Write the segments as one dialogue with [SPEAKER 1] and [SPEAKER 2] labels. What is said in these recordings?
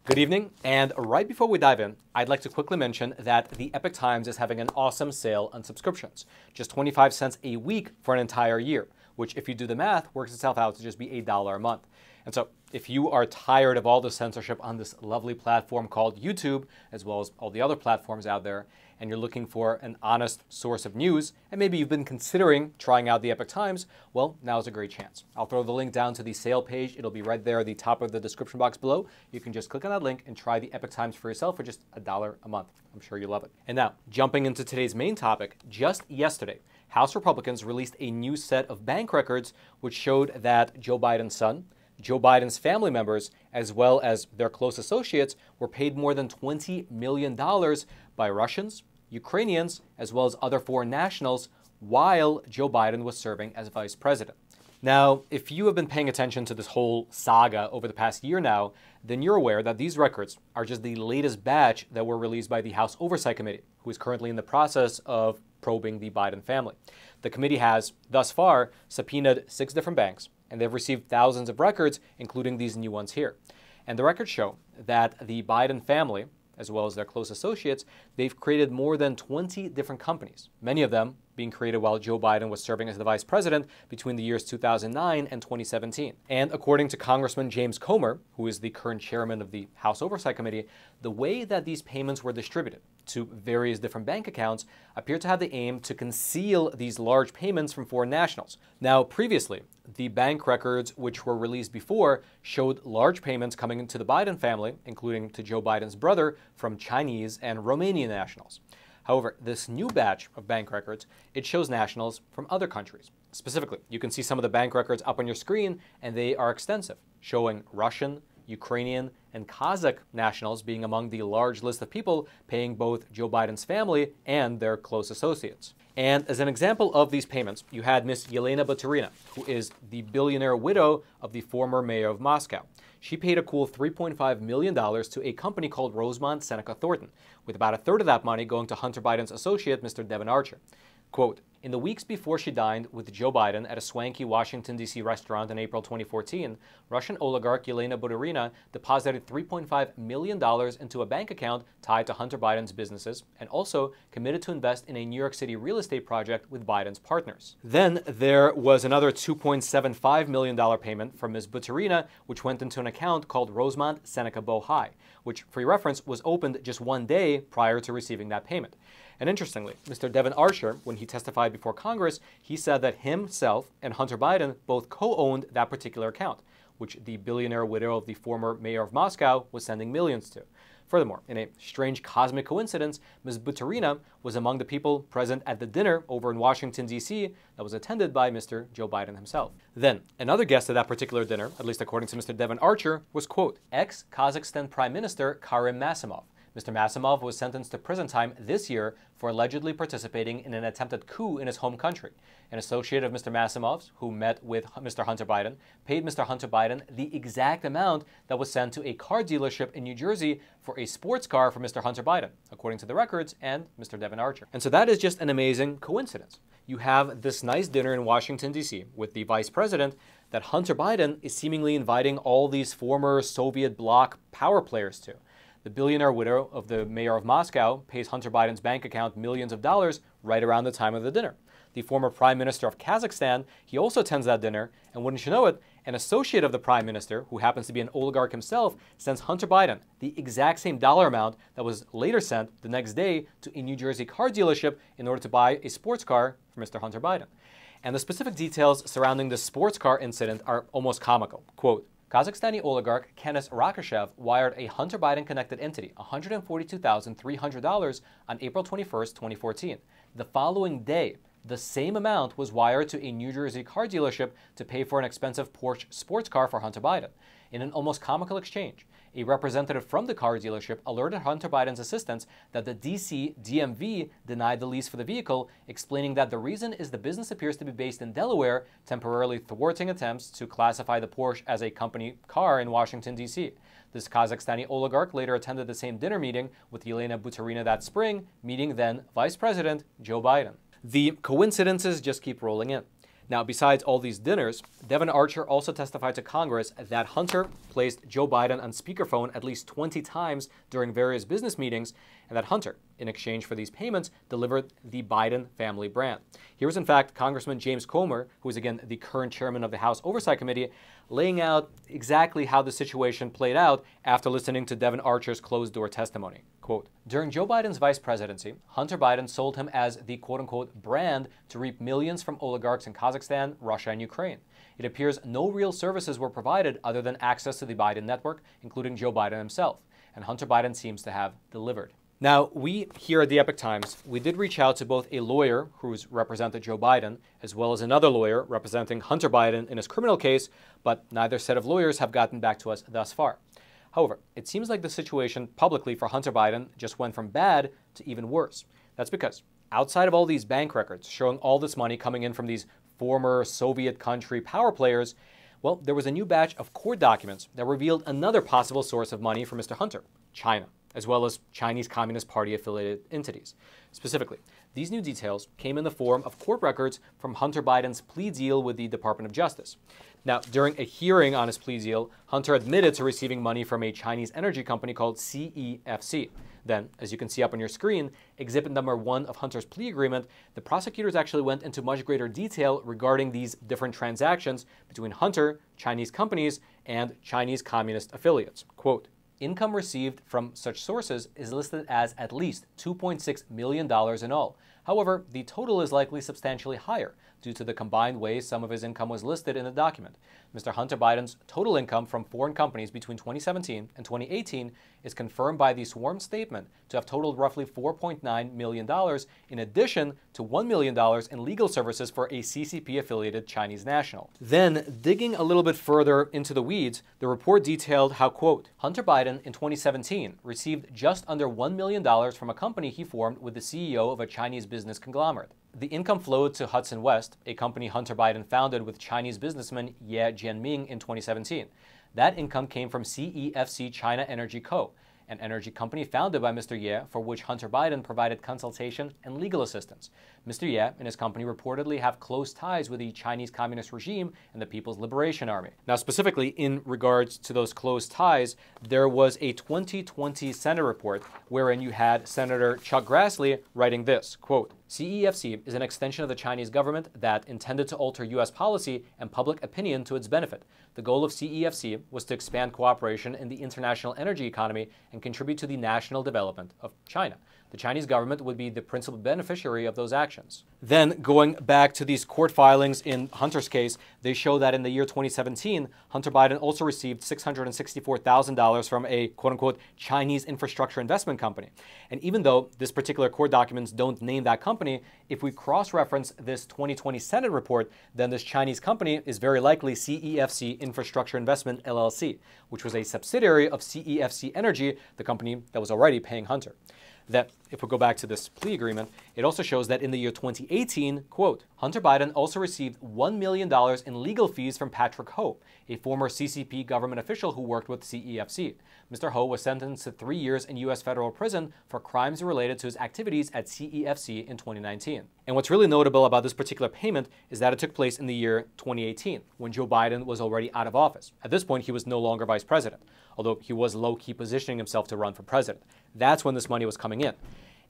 [SPEAKER 1] Good evening, and right before we dive in, I'd like to quickly mention that the Epoch Times is having an awesome sale on subscriptions. Just 25 cents a week for an entire year, which if you do the math, works itself out to just be $8 a month. And so if you are tired of all the censorship on this lovely platform called YouTube, as well as all the other platforms out there, and you're looking for an honest source of news, and maybe you've been considering trying out the Epoch Times, well, now's a great chance. I'll throw the link down to the sale page. It'll be right there at the top of the description box below. You can just click on that link and try the Epoch Times for yourself for just $1 a month. I'm sure you'll love it. And now, jumping into today's main topic, just yesterday, House Republicans released a new set of bank records which showed that Joe Biden's son, Joe Biden's family members, as well as their close associates, were paid more than $20 million by Russians, Ukrainians, as well as other foreign nationals while Joe Biden was serving as vice president. Now, if you have been paying attention to this whole saga over the past year now, then you're aware that these records are just the latest batch that were released by the House Oversight Committee, who is currently in the process of probing the Biden family. The committee has, thus far, subpoenaed 6 different banks, and they've received thousands of records, including these new ones here. And the records show that the Biden family, as well as their close associates, they've created more than 20 different companies, many of them being created while Joe Biden was serving as the vice president between the years 2009 and 2017. And according to Congressman James Comer, who is the current chairman of the House Oversight Committee, the way that these payments were distributed to various different bank accounts appeared to have the aim to conceal these large payments from foreign nationals. Now, previously, the bank records which were released before showed large payments coming into the Biden family, including to Joe Biden's brother, from Chinese and Romanian nationals. However, this new batch of bank records, it shows nationals from other countries. Specifically, you can see some of the bank records up on your screen, and they are extensive, showing Russian, Ukrainian, and Kazakh nationals being among the large list of people paying both Joe Biden's family and their close associates. And as an example of these payments, you had Miss Yelena Buturina, who is the billionaire widow of the former mayor of Moscow. She paid a cool $3.5 million to a company called Rosemont Seneca Thornton, with about a third of that money going to Hunter Biden's associate, Mr. Devon Archer. Quote, in the weeks before she dined with Joe Biden at a swanky Washington, D.C. restaurant in April 2014, Russian oligarch Yelena Buturina deposited $3.5 million into a bank account tied to Hunter Biden's businesses and also committed to invest in a New York City real estate project with Biden's partners. Then there was another $2.75 million payment from Ms. Buturina, which went into an account called Rosemont Seneca Bohai, which, for your reference, was opened just one day prior to receiving that payment. And interestingly, Mr. Devon Archer, when he testified before Congress, he said that himself and Hunter Biden both co-owned that particular account, which the billionaire widow of the former mayor of Moscow was sending millions to. Furthermore, in a strange cosmic coincidence, Ms. Buturina was among the people present at the dinner over in Washington, D.C. that was attended by Mr. Joe Biden himself. Then, another guest at that particular dinner, at least according to Mr. Devon Archer, was, quote, ex-Kazakhstan Prime Minister Karim Masimov. Mr. Masimov was sentenced to prison time this year for allegedly participating in an attempted coup in his home country. An associate of Mr. Masimov's, who met with Mr. Hunter Biden, paid Mr. Hunter Biden the exact amount that was sent to a car dealership in New Jersey for a sports car for Mr. Hunter Biden, according to the records and Mr. Devon Archer. And so that is just an amazing coincidence. You have this nice dinner in Washington, D.C. with the vice president that Hunter Biden is seemingly inviting all these former Soviet bloc power players to. The billionaire widow of the mayor of Moscow pays Hunter Biden's bank account millions of dollars right around the time of the dinner. The former prime minister of Kazakhstan, he also attends that dinner, and wouldn't you know it, an associate of the prime minister, who happens to be an oligarch himself, sends Hunter Biden the exact same dollar amount that was later sent the next day to a New Jersey car dealership in order to buy a sports car for Mr. Hunter Biden. And the specific details surrounding this sports car incident are almost comical. Quote, Kazakhstani oligarch Kenes Rakishev wired a Hunter Biden-connected entity $142,300 on April 21, 2014. The following day, the same amount was wired to a New Jersey car dealership to pay for an expensive Porsche sports car for Hunter Biden. In an almost comical exchange, a representative from the car dealership alerted Hunter Biden's assistants that the DC DMV denied the lease for the vehicle, explaining that the reason is the business appears to be based in Delaware, temporarily thwarting attempts to classify the Porsche as a company car in Washington, D.C. This Kazakhstani oligarch later attended the same dinner meeting with Yelena Buturina that spring, meeting then Vice President Joe Biden. The coincidences just keep rolling in. Now, besides all these dinners, Devon Archer also testified to Congress that Hunter placed Joe Biden on speakerphone at least 20 times during various business meetings, and that Hunter, in exchange for these payments, delivered the Biden family brand. Here was, in fact, Congressman James Comer, who is, again, the current chairman of the House Oversight Committee, laying out exactly how the situation played out after listening to Devon Archer's closed-door testimony. Quote, during Joe Biden's vice presidency, Hunter Biden sold him as the quote-unquote brand to reap millions from oligarchs in Kazakhstan, Russia, and Ukraine. It appears no real services were provided other than access to the Biden network, including Joe Biden himself, and Hunter Biden seems to have delivered. Now, we here at the Epoch Times, we did reach out to both a lawyer who's represented Joe Biden, as well as another lawyer representing Hunter Biden in his criminal case, but neither set of lawyers have gotten back to us thus far. However, it seems like the situation publicly for Hunter Biden just went from bad to even worse. That's because outside of all these bank records showing all this money coming in from these former Soviet country power players, well, there was a new batch of court documents that revealed another possible source of money for Mr. Hunter, China, as well as Chinese Communist Party affiliated entities. Specifically, these new details came in the form of court records from Hunter Biden's plea deal with the Department of Justice. Now, during a hearing on his plea deal, Hunter admitted to receiving money from a Chinese energy company called CEFC. Then, as you can see up on your screen, exhibit number 1 of Hunter's plea agreement, the prosecutors actually went into much greater detail regarding these different transactions between Hunter, Chinese companies, and Chinese communist affiliates. Quote, income received from such sources is listed as at least $2.6 million in all. However, the total is likely substantially higher due to the combined ways some of his income was listed in the document. Mr. Hunter Biden's total income from foreign companies between 2017 and 2018 is confirmed by the sworn statement to have totaled roughly $4.9 million, in addition to $1 million in legal services for a CCP-affiliated Chinese national. Then, digging a little bit further into the weeds, the report detailed how, quote, Hunter Biden in 2017 received just under $1 million from a company he formed with the CEO of a Chinese business conglomerate. The income flowed to Hudson West, a company Hunter Biden founded with Chinese businessman Ye Jianming in 2017. That income came from CEFC China Energy Co., an energy company founded by Mr. Ye, for which Hunter Biden provided consultation and legal assistance. Mr. Ye and his company reportedly have close ties with the Chinese Communist regime and the People's Liberation Army. Now, specifically in regards to those close ties, there was a 2020 Senate report wherein you had Senator Chuck Grassley writing this, quote, CEFC is an extension of the Chinese government that intended to alter U.S. policy and public opinion to its benefit. The goal of CEFC was to expand cooperation in the international energy economy and contribute to the national development of China. The Chinese government would be the principal beneficiary of those actions. Then, going back to these court filings in Hunter's case, they show that in the year 2017, Hunter Biden also received $664,000 from a quote-unquote Chinese infrastructure investment company. And even though this particular court documents don't name that company, if we cross-reference this 2020 Senate report, then this Chinese company is very likely CEFC Infrastructure Investment LLC, which was a subsidiary of CEFC Energy, the company that was already paying Hunter. That, if we go back to this plea agreement, it also shows that in the year 2018, quote, Hunter Biden also received $1 million in legal fees from Patrick Ho, a former CCP government official who worked with CEFC. Mr. Ho was sentenced to 3 years in U.S. federal prison for crimes related to his activities at CEFC in 2019. And what's really notable about this particular payment is that it took place in the year 2018, when Joe Biden was already out of office. At this point, he was no longer vice president, although he was low-key positioning himself to run for president. That's when this money was coming in.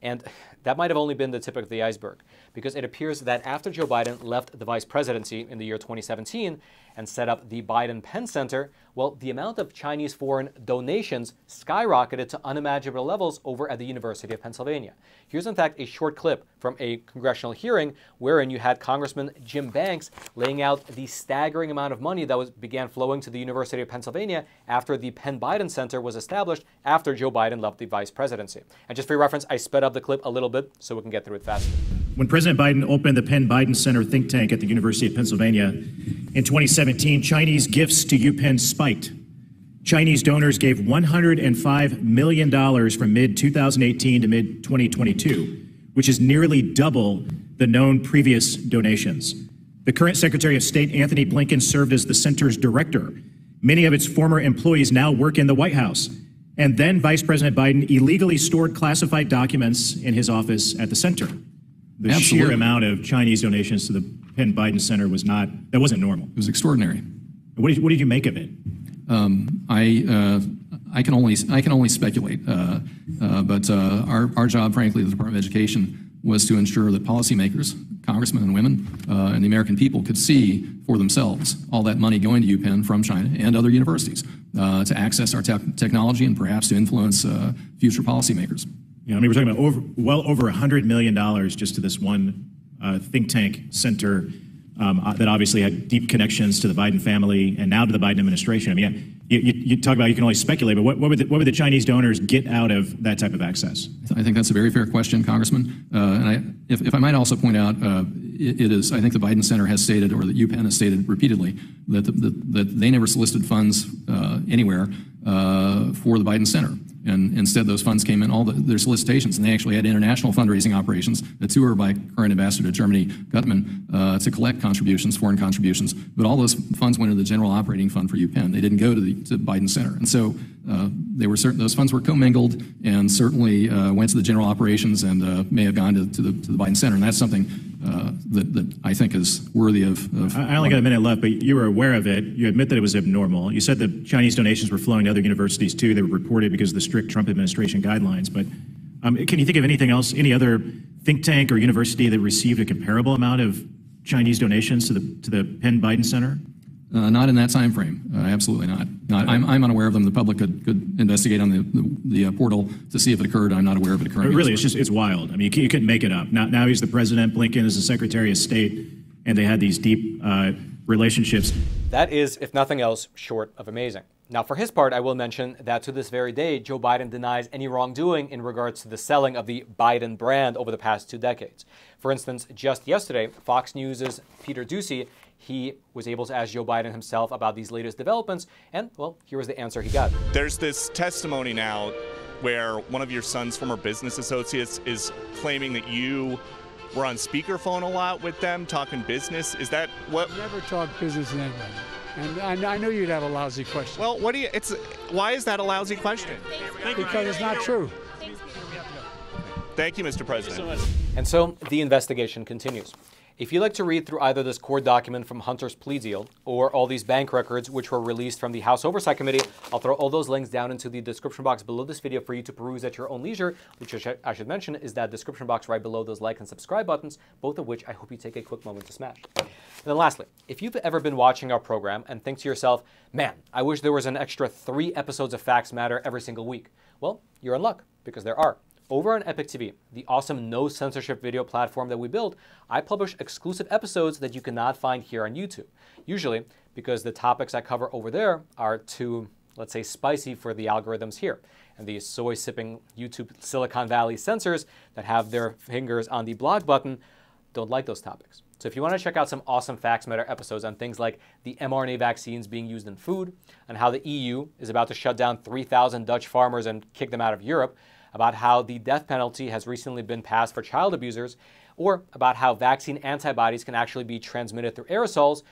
[SPEAKER 1] And that might have only been the tip of the iceberg, because it appears that after Joe Biden left the vice presidency in the year 2017 and set up the Biden Penn Center, well, the amount of Chinese foreign donations skyrocketed to unimaginable levels over at the University of Pennsylvania. Here's, in fact, a short clip from a congressional hearing wherein you had Congressman Jim Banks laying out the staggering amount of money that began flowing to the University of Pennsylvania after the Penn Biden Center was established after Joe Biden left the vice presidency. And just for your reference, I sped up the clip a little bit so we can get through it faster.
[SPEAKER 2] When President Biden opened the Penn Biden Center think tank at the University of Pennsylvania in 2017, Chinese gifts to UPenn spiked. Chinese donors gave $105 million from mid-2018 to mid-2022, which is nearly double the known previous donations. The current Secretary of State, Anthony Blinken, served as the center's director. Many of its former employees now work in the White House. And then Vice President Biden illegally stored classified documents in his office at the center. The sheer amount of Chinese donations to the Penn Biden Center that wasn't normal.
[SPEAKER 3] It was extraordinary.
[SPEAKER 2] What did you make of it?
[SPEAKER 3] I can only speculate, but our job, frankly, the Department of Education, was to ensure that policymakers, congressmen and women, and the American people could see for themselves all that money going to UPenn from China and other universities to access our technology and perhaps to influence future policymakers.
[SPEAKER 2] Yeah, I mean, we're talking about well over $100 million just to this one think tank center that obviously had deep connections to the Biden family and now to the Biden administration. I mean, you talk about you can only speculate, but what would the Chinese donors get out of that type of access?
[SPEAKER 3] I think that's a very fair question, Congressman. And if I might also point out, it is, I think the Biden Center has stated, or that UPenn has stated repeatedly, that they never solicited funds anywhere for the Biden Center. And instead, those funds came in all their solicitations, and they actually had international fundraising operations, a tour by current ambassador to Germany, Gutmann, to collect contributions, foreign contributions. But all those funds went into the general operating fund for UPenn. They didn't go to the Biden Center, and so those funds were commingled and certainly went to the general operations and may have gone to the Biden Center. And that's something that I think is worthy of.
[SPEAKER 2] I only got a minute left, but you were aware of it. You admit that it was abnormal. You said that Chinese donations were flowing to other universities too. They were reported because of the strict Trump administration guidelines. But can you think of anything else, any other think tank or university that received a comparable amount of Chinese donations to the Penn Biden Center?
[SPEAKER 3] Not in that time frame. Absolutely not. I'm unaware of them. The public could investigate on the portal to see if it occurred. I'm not aware of it occurring.
[SPEAKER 2] Really, it's wild. I mean, you couldn't make it up. Now he's the president. Blinken is the Secretary of State, and they had these deep relationships.
[SPEAKER 1] That is, if nothing else, short of amazing. Now, for his part, I will mention that to this very day, Joe Biden denies any wrongdoing in regards to the selling of the Biden brand over the past 2 decades. For instance, just yesterday, Fox News' Peter Doocy, he was able to ask Joe Biden himself about these latest developments, and, well, here was the answer he got.
[SPEAKER 4] There's this testimony now where one of your son's former business associates is claiming that you were on speakerphone a lot with them, talking business. Is that what?
[SPEAKER 5] Never talk business to anybody. And I knew you'd have a lousy question.
[SPEAKER 4] Well, why is that a lousy question?
[SPEAKER 5] Because it's not true.
[SPEAKER 4] Thank you, Mr. President.
[SPEAKER 1] And so the investigation continues. If you'd like to read through either this court document from Hunter's plea deal or all these bank records which were released from the House Oversight Committee, I'll throw all those links down into the description box below this video for you to peruse at your own leisure, which I should mention is that description box right below those like and subscribe buttons, both of which I hope you take a quick moment to smash. And then lastly, if you've ever been watching our program and think to yourself, man, I wish there was an extra 3 episodes of Facts Matter every single week. Well, you're in luck, because there are. Over on Epoch TV, the awesome no-censorship video platform that we build, I publish exclusive episodes that you cannot find here on YouTube. Usually because the topics I cover over there are too, let's say, spicy for the algorithms here. And these soy-sipping YouTube Silicon Valley censors that have their fingers on the block button don't like those topics. So if you want to check out some awesome Facts Matter episodes on things like the mRNA vaccines being used in food, and how the EU is about to shut down 3,000 Dutch farmers and kick them out of Europe, about how the death penalty has recently been passed for child abusers, or about how vaccine antibodies can actually be transmitted through aerosols.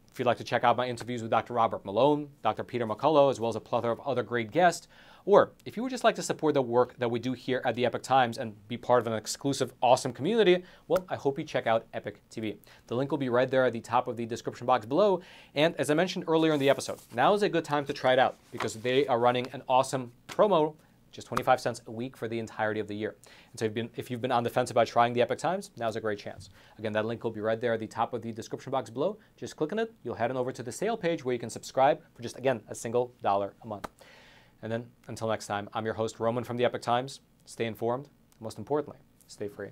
[SPEAKER 1] If you'd like to check out my interviews with Dr. Robert Malone, Dr. Peter McCullough, as well as a plethora of other great guests, or if you would just like to support the work that we do here at the Epoch Times and be part of an exclusive, awesome community, well, I hope you check out Epoch TV. The link will be right there at the top of the description box below. And as I mentioned earlier in the episode, now is a good time to try it out because they are running an awesome promo, just 25 cents a week for the entirety of the year. And so if you've been on the fence about trying the Epoch Times, now's a great chance. Again, that link will be right there at the top of the description box below. Just click on it, you'll head on over to the sale page where you can subscribe for just, again, a single $1 a month. And then, until next time, I'm your host, Roman from the Epoch Times. Stay informed, most importantly, stay free.